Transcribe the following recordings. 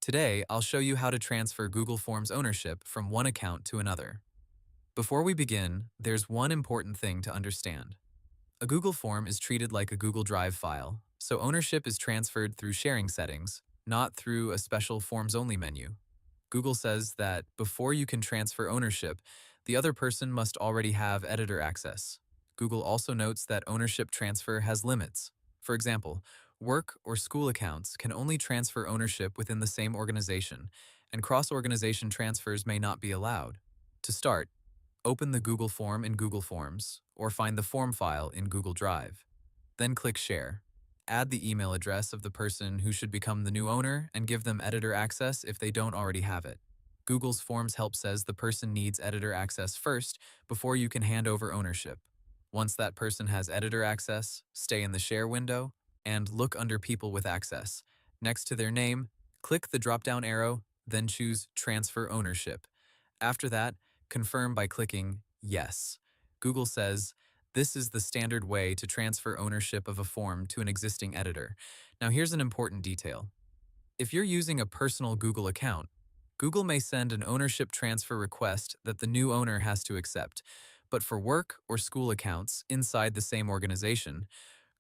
Today, I'll show you how to transfer Google Forms ownership from one account to another. Before we begin, there's one important thing to understand. A Google Form is treated like a Google Drive file, so ownership is transferred through sharing settings, not through a special Forms-only menu. Google says that before you can transfer ownership, the other person must already have editor access. Google also notes that ownership transfer has limits. For example, work or school accounts can only transfer ownership within the same organization, and cross-organization transfers may not be allowed. To start, open the Google form in Google Forms, or find the form file in Google Drive. Then click Share. Add the email address of the person who should become the new owner and give them editor access if they don't already have it. Google's Forms help says the person needs editor access first before you can hand over ownership. Once that person has editor access, stay in the Share window and look under People with Access. Next to their name, click the drop-down arrow, then choose Transfer Ownership. After that, confirm by clicking Yes. Google says, this is the standard way to transfer ownership of a form to an existing editor. Now here's an important detail. If you're using a personal Google account, Google may send an ownership transfer request that the new owner has to accept. But for work or school accounts inside the same organization,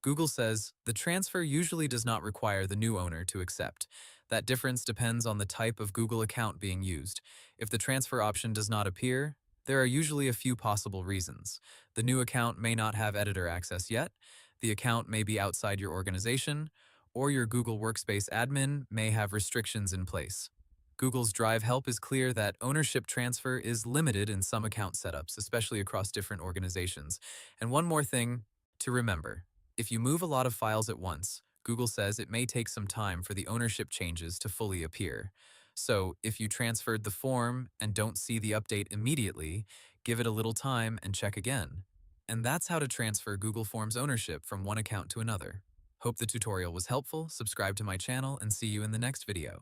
Google says the transfer usually does not require the new owner to accept. That difference depends on the type of Google account being used. If the transfer option does not appear, there are usually a few possible reasons. The new account may not have editor access yet, the account may be outside your organization, or your Google Workspace admin may have restrictions in place. Google's Drive help is clear that ownership transfer is limited in some account setups, especially across different organizations. And one more thing to remember. If you move a lot of files at once, Google says it may take some time for the ownership changes to fully appear. So if you transferred the form and don't see the update immediately, give it a little time and check again. And that's how to transfer Google Forms ownership from one account to another. Hope the tutorial was helpful, subscribe to my channel, and see you in the next video.